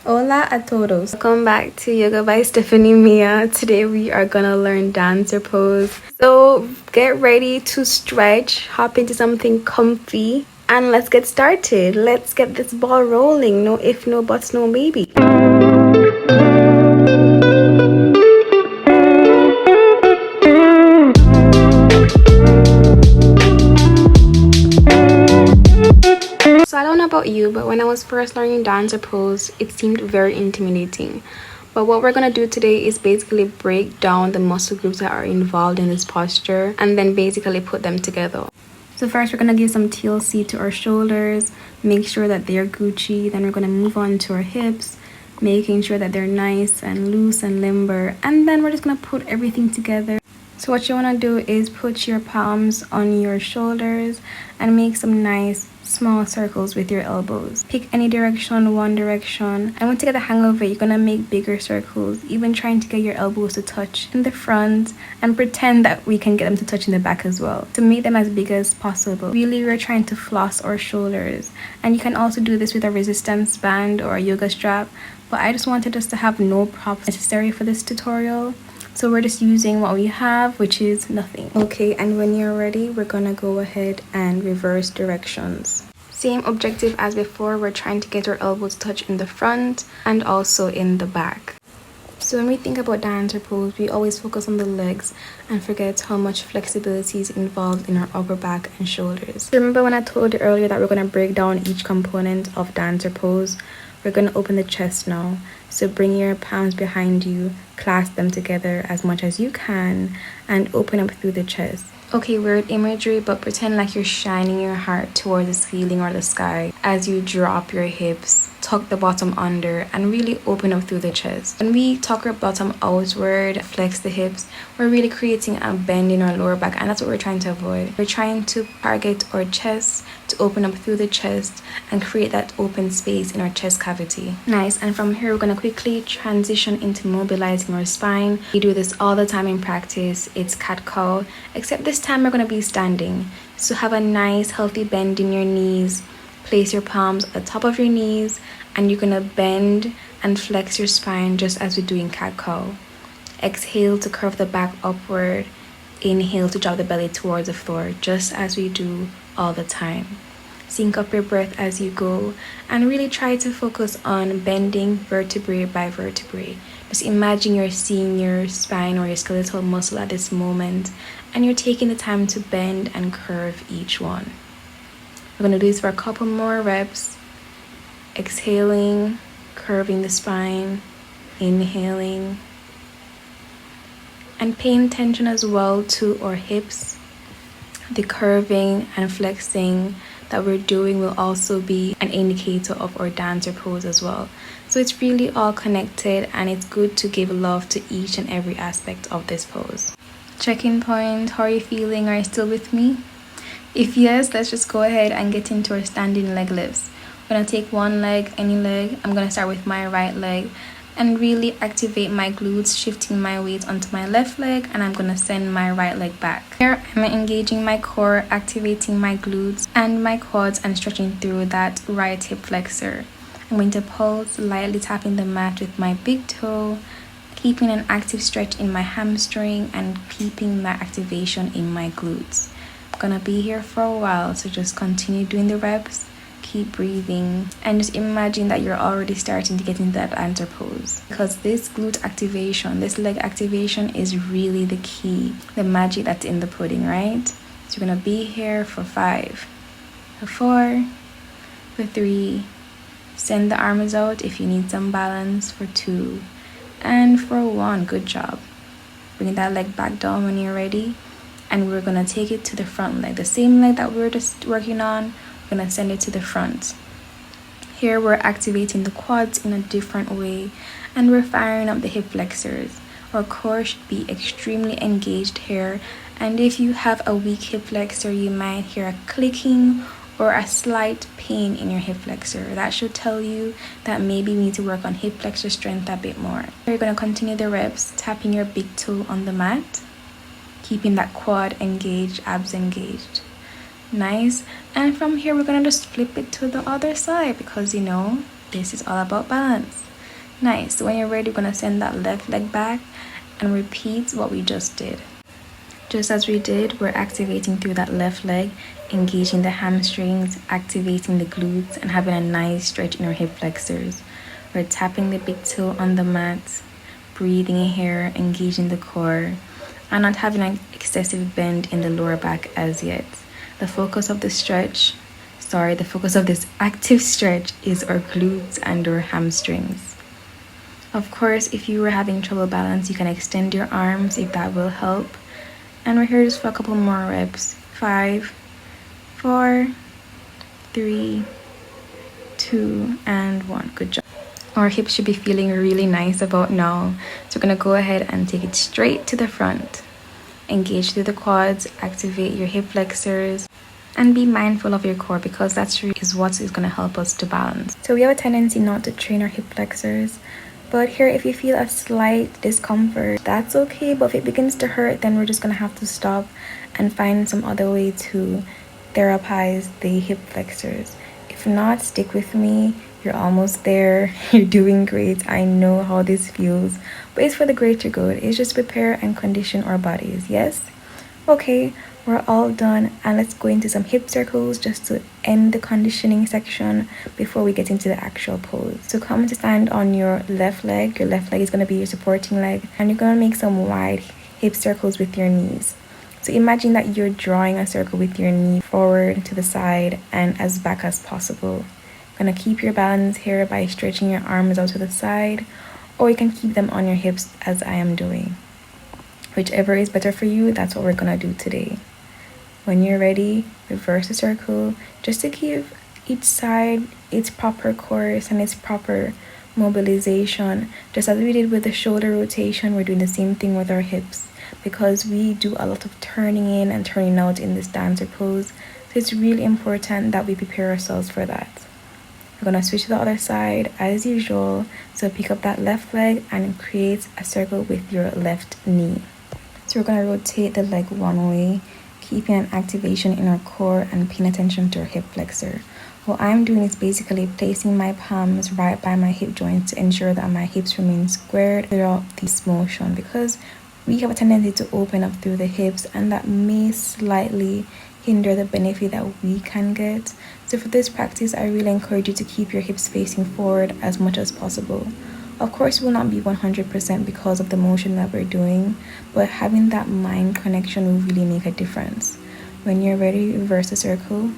Hola a todos. Welcome back to Yoga by Stephanie Mia. Today we are gonna learn dancer pose. So get ready to stretch, hop into something comfy, and let's get started. Let's get this ball rolling. No if, no buts, no maybe. So I don't know about you, but when I was first learning dancer pose, it seemed very intimidating. But what we're gonna do today is basically break down the muscle groups that are involved in this posture and then basically put them together. So first we're gonna give some TLC to our shoulders, make sure that they're Gucci. Then we're gonna move on to our hips, making sure that they're nice and loose and limber. And then we're just gonna put everything together. So what you want to do is put your palms on your shoulders and make some nice small circles with your elbows. Pick any direction, one direction. And once you get the hang of it, you're going to make bigger circles, even trying to get your elbows to touch in the front and pretend that we can get them to touch in the back as well, to make them as big as possible. Really, we're trying to floss our shoulders. And you can also do this with a resistance band or a yoga strap, but I just wanted us to have no props necessary for this tutorial. So we're just using what we have, which is nothing. Okay, and when you're ready, we're gonna go ahead and reverse directions. Same objective as before, we're trying to get our elbows to touch in the front and also in the back. So when we think about dancer pose, we always focus on the legs and forget how much flexibility is involved in our upper back and shoulders. Remember when I told you earlier that we're gonna break down each component of dancer pose? We're gonna open the chest now. So bring your palms behind you, clasp them together as much as you can, and open up through the chest. Okay, weird imagery, but pretend like you're shining your heart towards the ceiling or the sky as you drop your hips, tuck the bottom under, and really open up through the chest. When we tuck our bottom outward, flex the hips, we're really creating a bend in our lower back, and that's what we're trying to avoid. We're trying to target our chest to open up through the chest and create that open space in our chest cavity. Nice. And from here, we're going to quickly transition into mobilizing our spine. We do this all the time in practice. It's cat-cow, except this time we're going to be standing. So have a nice healthy bend in your knees. Place your palms at the top of your knees, and you're going to bend and flex your spine just as we do in cat-cow. Exhale to curve the back upward. Inhale to drop the belly towards the floor, just as we do all the time. Sync up your breath as you go and really try to focus on bending vertebrae by vertebrae. Just imagine you're seeing your spine or your skeletal muscle at this moment, and you're taking the time to bend and curve each one. We're going to do this for a couple more reps. Exhaling, curving the spine, inhaling, and paying attention as well to our hips. The curving and flexing that we're doing will also be an indicator of our dancer pose as well. So it's really all connected, and it's good to give love to each and every aspect of this pose. Check-in point, how are you feeling? Are you still with me? If yes, let's just go ahead and get into our standing leg lifts. I'm going to take one leg, any leg. I'm going to start with my right leg and really activate my glutes, shifting my weight onto my left leg, and I'm going to send my right leg back. Here I'm engaging my core, activating my glutes and my quads and stretching through that right hip flexor. I'm going to pulse, lightly tapping the mat with my big toe, keeping an active stretch in my hamstring and keeping that activation in my glutes. I'm going to be here for a while, so just continue doing the reps. Keep breathing and just imagine that you're already starting to get into that dancer pose, because this glute activation, this leg activation is really the key, the magic that's in the pudding, right? So you're gonna be here for 5, for 4, for 3, send the arms out if you need some balance, for 2, and for 1. Good job. Bring that leg back down when you're ready, and we're gonna take it to the front leg, the same leg that we were just working on. We're going to send it to the front. Here we're activating the quads in a different way, and we're firing up the hip flexors. Our core should be extremely engaged here, and if you have a weak hip flexor, you might hear a clicking or a slight pain in your hip flexor. That should tell you that maybe we need to work on hip flexor strength a bit more. You're going to continue the reps, tapping your big toe on the mat, keeping that quad engaged, abs engaged. Nice. And from here we're gonna just flip it to the other side, because you know this is all about balance. Nice. So when you're ready, we're gonna send that left leg back and repeat what we just did. Just as we did, we're activating through that left leg, engaging the hamstrings, activating the glutes, and having a nice stretch in our hip flexors. We're tapping the big toe on the mat, breathing here, engaging the core, and not having an excessive bend in the lower back as yet. The focus of this active stretch is our glutes and our hamstrings. Of course, if you were having trouble balance, you can extend your arms if that will help. And we're here just for a couple more reps. 5, 4, 3, 2, and 1. Good job. Our hips should be feeling really nice about now. So we're gonna go ahead and take it straight to the front. Engage through the quads, activate your hip flexors, and be mindful of your core, because that's really is what is gonna help us to balance. So we have a tendency not to train our hip flexors. But here, if you feel a slight discomfort, that's okay. But if it begins to hurt, then we're just gonna have to stop and find some other way to therapize the hip flexors. If not, stick with me. You're almost there. You're doing great. I know how this feels, but it's for the greater good. It's just prepare and condition our bodies. Yes? Okay, we're all done, and let's go into some hip circles just to end the conditioning section before we get into the actual pose. So come to stand on your left leg. Your left leg is going to be your supporting leg, and you're going to make some wide hip circles with your knees. So imagine that you're drawing a circle with your knee forward to the side and as back as possible. You're going to keep your balance here by stretching your arms out to the side, or you can keep them on your hips as I am doing. Whichever is better for you, that's what we're gonna do today. When you're ready, reverse the circle just to give each side its proper course and its proper mobilization. Just as we did with the shoulder rotation, we're doing the same thing with our hips, because we do a lot of turning in and turning out in this dancer pose. So it's really important that we prepare ourselves for that. We're gonna switch to the other side as usual. So pick up that left leg and create a circle with your left knee. So we're going to rotate the leg one way, keeping an activation in our core and paying attention to our hip flexor. What I'm doing is basically placing my palms right by my hip joints to ensure that my hips remain squared throughout this motion, because we have a tendency to open up through the hips, and that may slightly hinder the benefit that we can get. So for this practice, I really encourage you to keep your hips facing forward as much as possible. Of course, it will not be 100% because of the motion that we're doing, but having that mind connection will really make a difference. When you're ready, reverse the circle,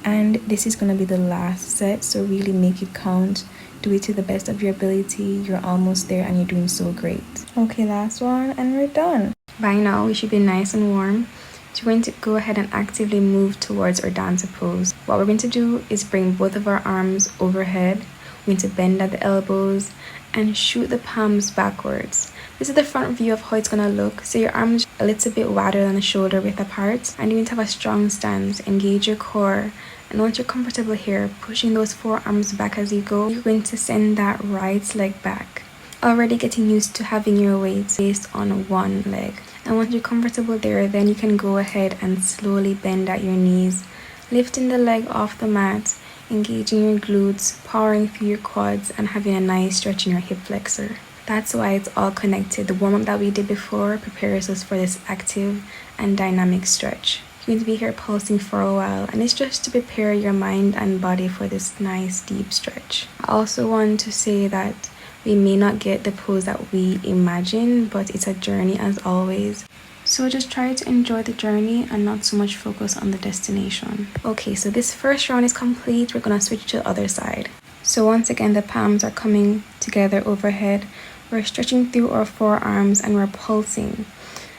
and this is going to be the last set, so really make it count. Do it to the best of your ability. You're almost there and you're doing so great. Okay, last one, and we're done. By now, we should be nice and warm. So we're going to go ahead and actively move towards our dancer pose. What we're going to do is bring both of our arms overhead. We're going to bend at the elbows and shoot the palms backwards. This is the front view of how it's gonna look. So your arms a little bit wider than the shoulder width apart, and you need to have a strong stance. Engage your core, and once you're comfortable here, pushing those forearms back as you go, you're going to send that right leg back. Already getting used to having your weight based on one leg. And once you're comfortable there, then you can go ahead and slowly bend at your knees, lifting the leg off the mat, engaging your glutes, powering through your quads, and having a nice stretch in your hip flexor. That's why it's all connected. The warm-up that we did before prepares us for this active and dynamic stretch. You're going to be here pulsing for a while, and it's just to prepare your mind and body for this nice deep stretch. I also want to say that we may not get the pose that we imagine, but it's a journey as always. So just try to enjoy the journey and not so much focus on the destination. Okay, so this first round is complete. We're gonna switch to the other side. So once again, the palms are coming together overhead. We're stretching through our forearms and we're pulsing.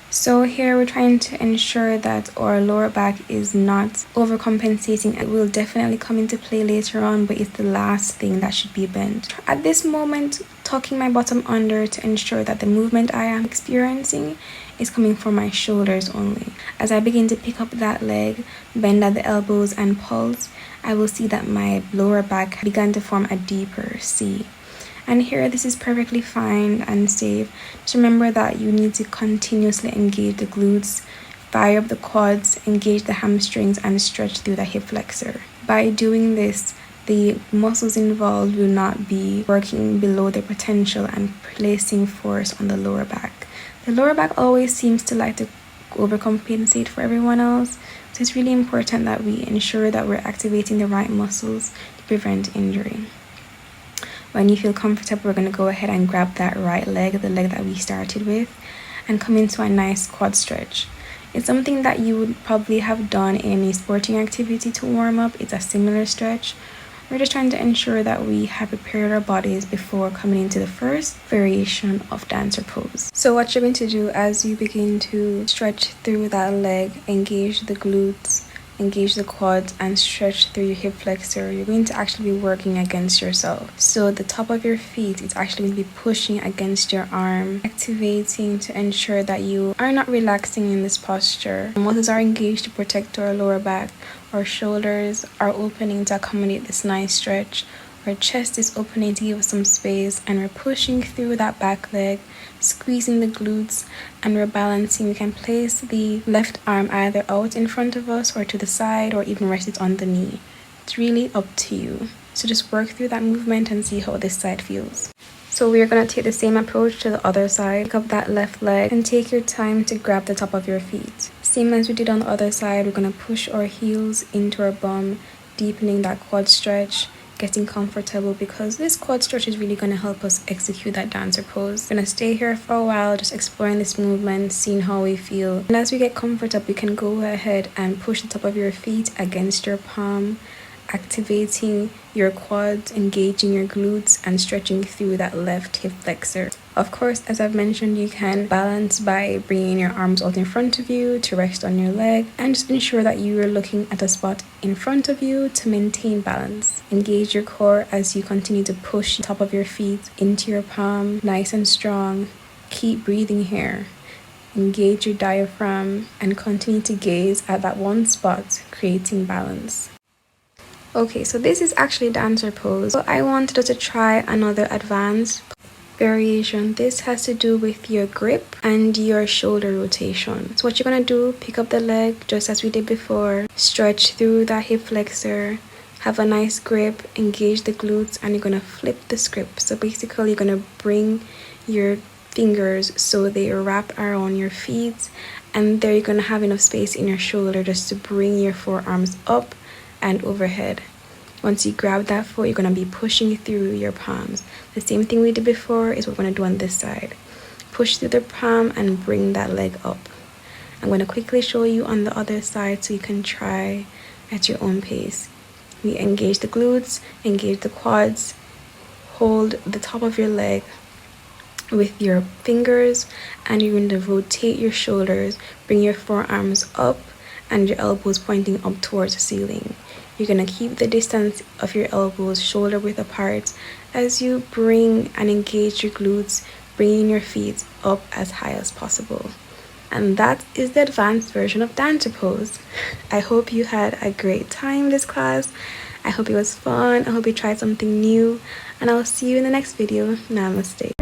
So here we're trying to ensure that our lower back is not overcompensating. It will definitely come into play later on, but it's the last thing that should be bent. At this moment, tucking my bottom under to ensure that the movement I am experiencing is coming from my shoulders only. As I begin to pick up that leg, bend at the elbows and pulse, I will see that my lower back began to form a deeper C. And here, this is perfectly fine and safe. Just remember that you need to continuously engage the glutes, fire up the quads, engage the hamstrings, and stretch through the hip flexor. By doing this, the muscles involved will not be working below their potential and placing force on the lower back. The lower back always seems to like to overcompensate for everyone else, so it's really important that we ensure that we're activating the right muscles to prevent injury. When you feel comfortable, we're going to go ahead and grab that right leg, the leg that we started with, and come into a nice quad stretch. It's something that you would probably have done in a sporting activity to warm up. It's a similar stretch. We're just trying to ensure that we have prepared our bodies before coming into the first variation of dancer pose. So what you're going to do as you begin to stretch through that leg, engage the glutes, engage the quads, and stretch through your hip flexor, you're going to actually be working against yourself. So the top of your feet is actually going to be pushing against your arm, activating to ensure that you are not relaxing in this posture. Muscles are engaged to protect our lower back. Our shoulders are opening to accommodate this nice stretch. Our chest is opening to give us some space, and we're pushing through that back leg, squeezing the glutes, and we're balancing. We can place the left arm either out in front of us or to the side, or even rest it on the knee. It's really up to you. So just work through that movement and see how this side feels. So we're going to take the same approach to the other side. Pick up that left leg and take your time to grab the top of your feet. Same as we did on the other side, we're going to push our heels into our bum, deepening that quad stretch, getting comfortable, because this quad stretch is really going to help us execute that dancer pose. We're going to stay here for a while, just exploring this movement, seeing how we feel. And as we get comfortable, you can go ahead and push the top of your feet against your palm, activating your quads, engaging your glutes, and stretching through that left hip flexor. Of course, as I've mentioned, you can balance by bringing your arms out in front of you to rest on your leg, and just ensure that you are looking at a spot in front of you to maintain balance. Engage your core as you continue to push the top of your feet into your palm, nice and strong. Keep breathing here. Engage your diaphragm and continue to gaze at that one spot, creating balance. Okay, so this is actually dancer pose. So I wanted us to try another advanced variation. This has to do with your grip and your shoulder rotation. So what you're gonna do, pick up the leg just as we did before, stretch through that hip flexor, have a nice grip, engage the glutes, and you're gonna flip the script. So basically you're gonna bring your fingers so they wrap around your feet, and there you're gonna have enough space in your shoulder just to bring your forearms up and overhead. Once you grab that foot, you're going to be pushing through your palms. The same thing we did before is what we're going to do on this side. Push through the palm and bring that leg up. I'm going to quickly show you on the other side so you can try at your own pace. We engage the glutes, engage the quads, hold the top of your leg with your fingers, and you're going to rotate your shoulders, bring your forearms up and your elbows pointing up towards the ceiling. You're going to keep the distance of your elbows shoulder width apart as you bring and engage your glutes, bringing your feet up as high as possible. And that is the advanced version of dancer pose. I hope you had a great time this class. I hope it was fun. I hope you tried something new, and I'll see you in the next video. Namaste.